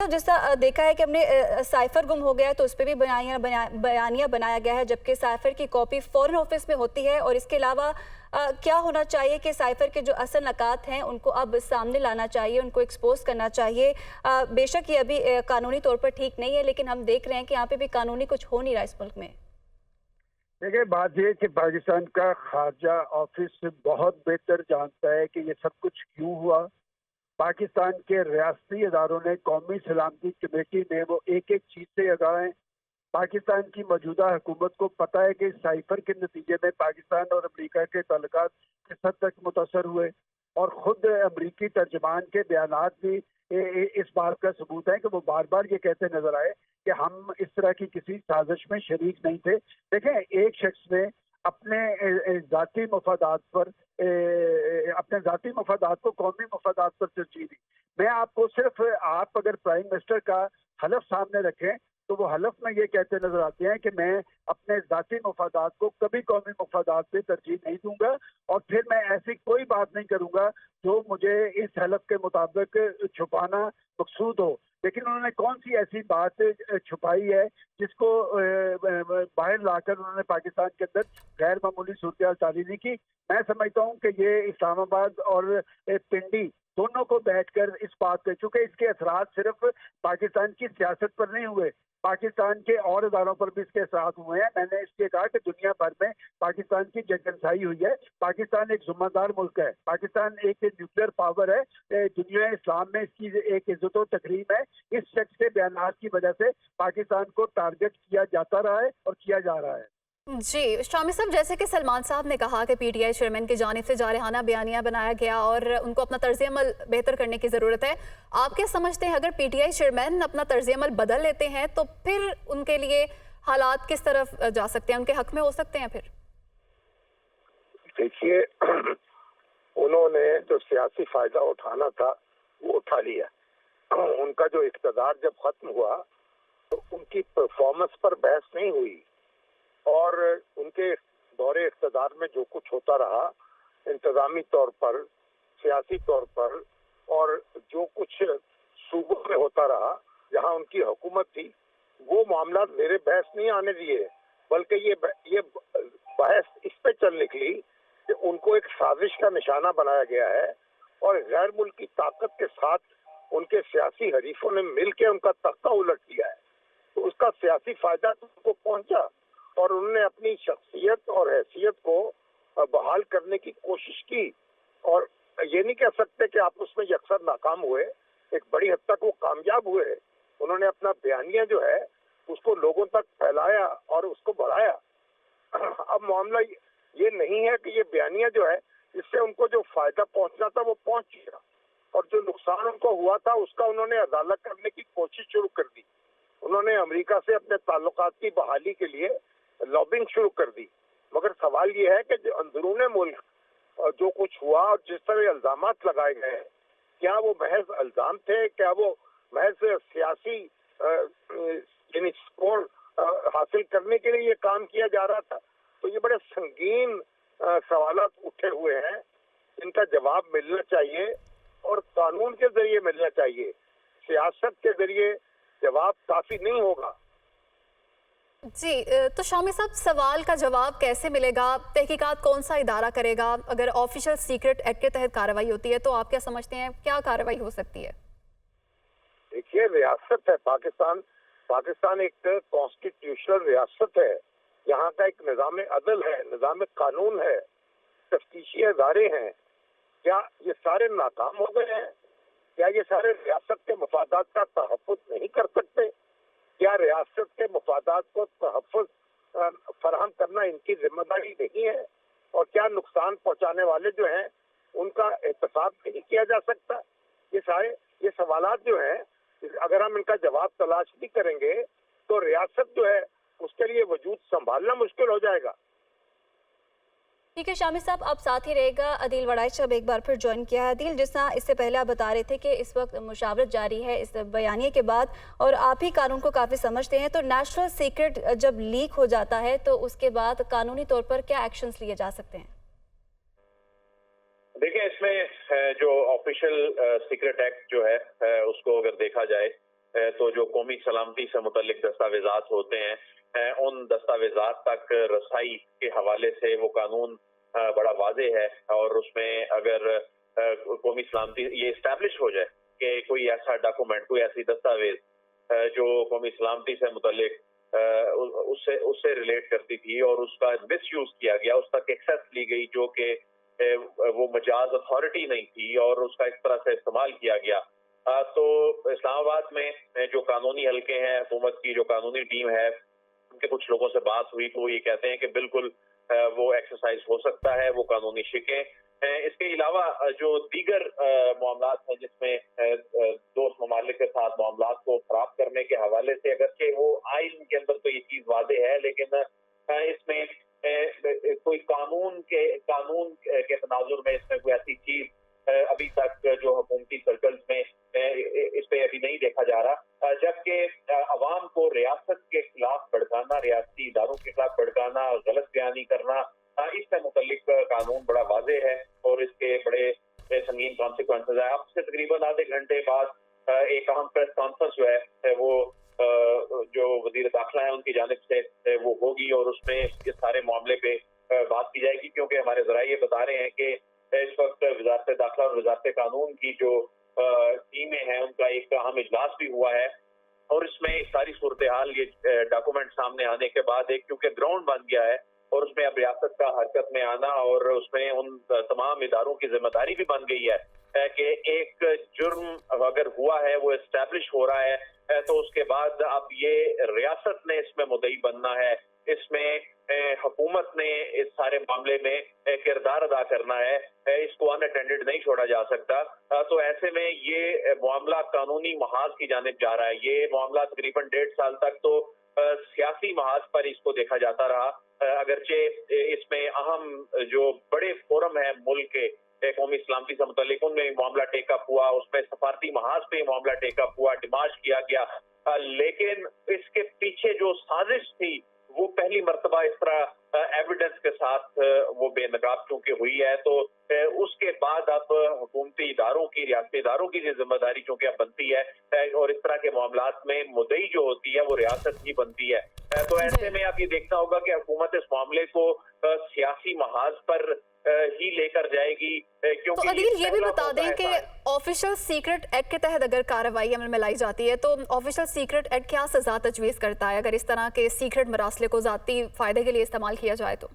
तो जिस तरह देखा है कि हमने साइफर गुम हो गया है तो उस पर भी बयानिया बनाया गया है, जबकि साइफर की कॉपी फॉरेन ऑफिस में होती है। और इसके अलावा क्या होना चाहिए कि साइफर के जो असल नकात हैं उनको अब सामने लाना चाहिए, उनको एक्सपोज करना चाहिए। बेशक ये अभी कानूनी तौर पर ठीक नहीं है, लेकिन हम देख रहे हैं कि यहाँ पे भी कानूनी कुछ हो नहीं रहा इस मुल्क में। देखिए, बात यह कि पाकिस्तान का खारजा ऑफिस बहुत बेहतर जानता है कि ये सब कुछ क्यों हुआ। पाकिस्तान के रियासती इदारों ने, कौमी सलामती कमेटी ने वो एक एक चीज से आगाह हैं। पाकिस्तान की मौजूदा हुकूमत को पता है कि साइफर के नतीजे में पाकिस्तान और अमेरिका के ताल्लुकात किस हद तक मुतासर हुए, और खुद अमेरिकी तर्जमान के बयानात भी इस बात का सबूत है कि वो बार बार ये कहते नजर आए कि हम इस तरह की किसी साजिश में शरीक नहीं थे। देखें, एक शख्स ने अपने जाती मफादात पर अपने जाती मफादात को कौमी मफादात पर तरजीह दी। मैं आपको सिर्फ, आप अगर प्राइम मिनिस्टर का हलफ सामने रखें तो वो हलफ में ये कहते नजर आते हैं कि मैं अपने जाती मफादात को कभी कौमी मफादात पे तरजीह नहीं दूंगा, और फिर मैं ऐसी कोई बात नहीं करूंगा जो मुझे इस हलफ के मुताबिक छुपाना मकसूद हो। लेकिन उन्होंने कौन सी ऐसी बात छुपाई है जिसको बाहर लाकर उन्होंने पाकिस्तान के अंदर गैर मामूली सूरत तारी नहीं की। मैं समझता हूँ कि ये इस्लामाबाद और पिंडी दोनों को बैठकर इस बात पे, चूंकि इसके असरात सिर्फ पाकिस्तान की सियासत पर नहीं हुए, पाकिस्तान के और इदारों पर भी इसके असरात हुए हैं। मैंने इसलिए कहा कि दुनिया भर में पाकिस्तान की जगनसाई हुई है। पाकिस्तान एक जुम्मेदार मुल्क है, पाकिस्तान एक न्यूक्लियर पावर है, दुनिया इस्लाम में इसकी एक इज्जत व तकरीम है। इस शख्स के बयानात की वजह से पाकिस्तान को टारगेट किया जाता रहा है और किया जा रहा है। जी शामी साहब, जैसे कि सलमान साहब ने कहा कि पीटीआई चेयरमैन की जानिब से जारहाना बयानिया बनाया गया और उनको अपना तर्ज अमल बेहतर करने की ज़रूरत है, आप क्या समझते हैं अगर पीटीआई चेयरमैन अपना तर्ज अमल बदल लेते हैं तो फिर उनके लिए हालात किस तरफ जा सकते हैं, उनके हक में हो सकते हैं? फिर देखिए, उन्होंने जो सियासी फायदा उठाना था वो उठा लिया। उनका जो इक़्तिदार जब खत्म हुआ तो उनकी परफॉर्मेंस पर बहस नहीं हुई, और उनके दौरे इक़्तिदार में जो कुछ होता रहा इंतजामी तौर पर, सियासी तौर पर, और जो कुछ सूबों में होता रहा जहां उनकी हुकूमत थी, वो मामला मेरे बहस नहीं आने दिए, बल्कि ये बहस इस पे चल निकली कि उनको एक साजिश का निशाना बनाया गया है, और गैर मुल्की ताकत के साथ उनके सियासी हरीफों ने मिलकर उनका तख्ता उलट दिया है। तो उसका सियासी फायदा उनको पहुंचा, और उन्होंने अपनी शख्सियत और हैसियत को बहाल करने की कोशिश की। और ये नहीं कह सकते कि आप उसमें यकसर नाकाम हुए, एक बड़ी हद तक वो कामयाब हुए। उन्होंने अपना बयानिया जो है उसको लोगों तक फैलाया और उसको बढ़ाया। अब मामला ये नहीं है कि ये बयानिया जो है इससे उनको जो फायदा पहुंचना था वो पहुंच गया, और जो नुकसान उनको हुआ था उसका उन्होंने अदालत करने की कोशिश शुरू कर दी। उन्होंने अमेरिका से अपने ताल्लुकात की बहाली के लिए लॉबिंग शुरू कर दी। मगर सवाल ये है कि जो अंदरूने मुल्क जो कुछ हुआ और जिस तरह इल्जामात लगाए गए हैं, क्या वो महज इल्जाम थे, क्या वो महज सियासी यानी स्कोर हासिल करने के लिए ये काम किया जा रहा था? तो ये बड़े संगीन सवालात उठे हुए हैं, इनका जवाब मिलना चाहिए, और कानून के जरिए मिलना चाहिए। सियासत के जरिए जवाब काफी नहीं होगा। जी, तो शामी साहब, सवाल का जवाब कैसे मिलेगा? तहकीकात कौन सा इदारा करेगा? अगर ऑफिशियल सीक्रेट एक्ट के तहत कार्रवाई होती है तो आप क्या समझते हैं क्या कार्रवाई हो सकती है? देखिए, रियासत है पाकिस्तान एक कॉन्स्टिट्यूशनल रियासत है। यहाँ का एक निज़ाम अदल है, निज़ाम कानून है, तफ्तीशी अदारे हैं। क्या ये सारे नाकाम हो गए हैं? क्या ये सारे रियासत के मफादात का तहफ़्फ़ुज़ नहीं कर सकते? क्या रियासत के मफादात को तहफ़्फ़ुज़ फराहम करना इनकी जिम्मेदारी नहीं है? और क्या नुकसान पहुंचाने वाले जो हैं उनका एहतसाब नहीं किया जा सकता? ये सवालात जो हैं, अगर हम इनका जवाब तलाश नहीं करेंगे तो रियासत जो है उसके लिए वजूद संभालना मुश्किल हो जाएगा। ठीक है शामी साहब, आप साथ ही रहेगा। अदील वड़ाई साहब एक बार फिर ज्वाइन किया है। अदील, जिस तरह इससे पहले आप बता रहे थे कि इस वक्त मुशावरत जारी है इस बयानिए के बाद, और आप ही कानून को काफ़ी समझते हैं, तो नेशनल सीक्रेट जब लीक हो जाता है तो उसके बाद कानूनी तौर पर क्या एक्शंस लिए जा सकते हैं? देखिए, इसमें जो ऑफिशियल सीक्रेट एक्ट जो है उसको अगर देखा जाए تو جو قومی سلامتی سے متعلق دستاویزات ہوتے ہیں ان دستاویزات تک رسائی کے حوالے سے وہ قانون بڑا واضح ہے، اور اس میں اگر قومی سلامتی یہ اسٹیبلش ہو جائے کہ کوئی ایسا ڈاکومنٹ، کوئی ایسی دستاویز جو قومی سلامتی سے متعلق اس سے ریلیٹ کرتی تھی اور اس کا مس یوز کیا گیا، اس تک ایکسیس لی گئی جو کہ وہ مجاز اتھارٹی نہیں تھی اور اس کا اس طرح سے استعمال کیا گیا، تو اسلام آباد میں جو قانونی حلقے ہیں، حکومت کی جو قانونی ٹیم ہے، ان کے کچھ لوگوں سے بات ہوئی تو وہ یہ کہتے ہیں کہ بالکل وہ ایکسرسائز ہو سکتا ہے، وہ قانونی شکیں۔ اس کے علاوہ جو دیگر معاملات ہیں جس میں دوست ممالک کے ساتھ معاملات کو خراب کرنے کے حوالے سے، اگرچہ وہ آئین کے اندر تو یہ چیز واضح ہے، لیکن اس میں کوئی قانون کے تناظر میں اس میں کوئی ایسی چیز ابھی تک جو حکومتی سرکلز میں اس پہ ابھی نہیں دیکھا جا رہا، جبکہ عوام کو ریاست کے خلاف بھڑکانا، ریاستی اداروں کے خلاف بھڑکانا، غلط بیانی کرنا، اس سے متعلق قانون بڑا واضح ہے اور اس کے بڑے سنگین کانسیکوینسز ہیں۔ اب سے تقریباً آدھے گھنٹے بعد ایک اہم پریس کانفرنس جو ہے وہ جو وزیر داخلہ ہیں ان کی جانب سے وہ ہوگی اور اس میں اس سارے معاملے پہ بات کی جائے گی، کیونکہ ہمارے ذرائع یہ بتا رہے ہیں کہ اس وقت وزارت داخلہ اور وزارت قانون کی جو ٹیمیں ہیں ان کا ایک اہم اجلاس بھی ہوا ہے، اور اس میں ساری صورتحال یہ ڈاکومنٹ سامنے آنے کے بعد ایک کیونکہ گراؤنڈ بن گیا ہے اور اس میں اب ریاست کا حرکت میں آنا اور اس میں ان تمام اداروں کی ذمہ داری بھی بن گئی ہے کہ ایک جرم اگر ہوا ہے، وہ اسٹیبلش ہو رہا ہے، تو اس کے بعد اب یہ ریاست نے اس میں مدعی بننا ہے، اس میں حکومت نے اس سارے معاملے میں کردار ادا کرنا ہے، اس کو ان اٹینڈڈ نہیں چھوڑا جا سکتا۔ تو ایسے میں یہ معاملہ قانونی محاذ کی جانب جا رہا ہے۔ یہ معاملہ تقریباً 1.5 سال تک تو سیاسی محاذ پر اس کو دیکھا جاتا رہا، اگرچہ اس میں اہم جو بڑے فورم ہیں ملک کے قومی سلامتی سے متعلق ان میں معاملہ ٹیک اپ ہوا، اس میں سفارتی محاذ پہ معاملہ ٹیک اپ ہوا، ڈیمارچ کیا گیا، لیکن اس کے پیچھے جو سازش تھی وہ پہلی مرتبہ اس طرح ایویڈنس کے ساتھ وہ بے نقاب چونکہ ہوئی ہے، تو اس کے بعد اب حکومتی اداروں کی، ریاستی اداروں کی ذمہ داری چونکہ اب بنتی ہے اور اس طرح کے معاملات میں مدعی جو ہوتی ہے وہ ریاست ہی بنتی ہے، تو ایسے میں اب یہ دیکھنا ہوگا کہ حکومت اس معاملے کو سیاسی محاذ پر ہی لے کر جائے گی، تو عدیل یہ بھی بتا دیں کہ آفیشل سیکرٹ ایکٹ کے تحت اگر کارروائی عمل میں لائی جاتی ہے تو آفیشل سیکرٹ ایکٹ کیا سزا تجویز کرتا ہے اگر اس طرح کے سیکرٹ مراسلے کو ذاتی فائدے کے لیے استعمال کیا جائے تو؟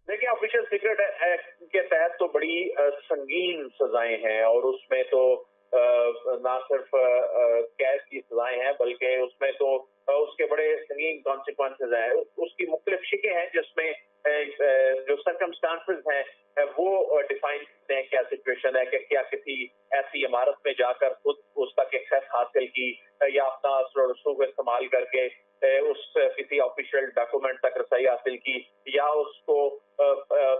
دیکھیں، آفیشل سیکرٹ ایکٹ کے تحت تو بڑی سنگین سزائیں ہیں اور اس میں تو نہ صرف قید کی سزائیں ہیں بلکہ اس میں تو اس کے بڑے سنگین کانسیکوینسز ہیں، اس کی مختلف شکیں ہیں جس میں جو سرکمسٹانسز ہیں وہ ڈیفائن کرتے ہیں کیا سچویشن ہے کہ کیا کسی ایسی عمارت میں جا کر خود اس تک ایکسیس حاصل کی یا اپنا اثر و رسوخ کو استعمال کر کے اس کسی آفیشیل ڈاکومنٹ تک رسائی حاصل کی یا اس کو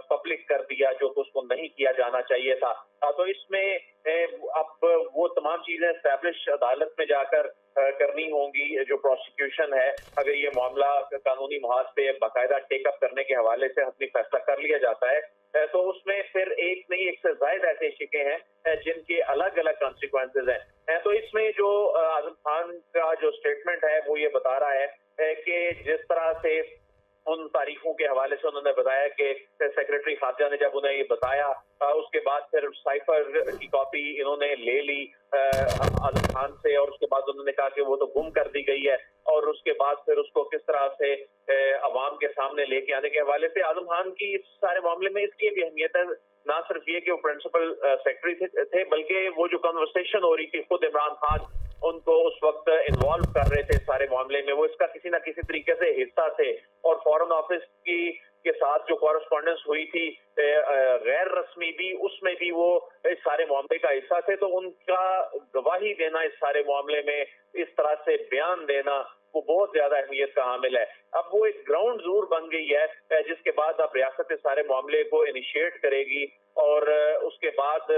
پبلک کر دیا جو کہ اس کو نہیں کیا جانا چاہیے تھا، تو اس میں اب وہ تمام چیزیں اسٹیبلش عدالت میں جا کر کرنی ہوں گی۔ جو پروسیکیوشن ہے اگر یہ معاملہ قانونی محاذ پہ باقاعدہ ٹیک اپ کرنے کے حوالے سے حتمی فیصلہ کر لیا جاتا ہے تو اس میں پھر ایک نہیں ایک سے زائد ایسے شکیں ہیں جن کے الگ الگ کانسیکوینسز ہیں، تو اس میں جو اعظم خان کا جو سٹیٹمنٹ ہے وہ یہ بتا رہا ہے کہ جس طرح سے ان تاریخوں کے حوالے سے انہوں نے بتایا کہ سیکرٹری خارجہ نے جب انہیں یہ بتایا اس کے بعد پھر سائفر کی کاپی انہوں نے لے لی اعظم خان سے اور اس کے بعد انہوں نے کہا کہ وہ تو گم کر دی گئی ہے، اور اس کے بعد پھر اس کو کس طرح سے عوام کے سامنے لے کے آنے کے حوالے سے اعظم خان کی اس سارے معاملے میں اس لیے بھی اہمیت ہے، نہ صرف یہ کہ وہ پرنسپل سیکرٹری تھے بلکہ وہ جو کنورسیشن ہو رہی تھی خود عمران خان ان کو اس وقت انوالو کر رہے تھے سارے معاملے میں، وہ اس کا کسی نہ کسی طریقے سے حصہ تھے، اور فارن آفس کے ساتھ جو کورسپونڈنس ہوئی تھی غیر رسمی بھی، اس میں بھی وہ اس سارے معاملے کا حصہ تھے، تو ان کا گواہی دینا اس سارے معاملے میں، اس طرح سے بیان دینا وہ بہت زیادہ اہمیت کا حامل ہے۔ اب وہ ایک گراؤنڈ ضرور بن گئی ہے جس کے بعد اب ریاست اس سارے معاملے کو انیشیٹ کرے گی، اور اس کے بعد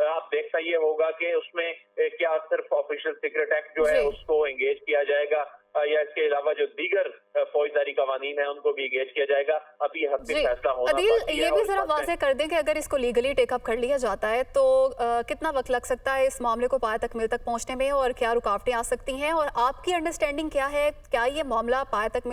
آپ دیکھتا یہ ہوگا کہ اس میں کیا صرف آفیشل سیکرٹ ایکٹ جو ہے اس کو انگیج کیا جائے گا या इसके अलावा जो दीगर फौजदारी कवानीन है उनको भी एंगेज किया जाएगा। अभी हद जी फैसला होना अदील, बाकी है। ये भी और जरा इस बात में- वाज़ेह कर दें कि अगर इसको लीगली टेकअप कर लिया जाता है तो कितना वक्त लग सकता है इस मामले को पाया तकमील तक पहुंचने में, और क्या रुकावटें आ सकती हैं, और आपकी अंडरस्टैंडिंग क्या है, क्या ये मामला पाया तकमील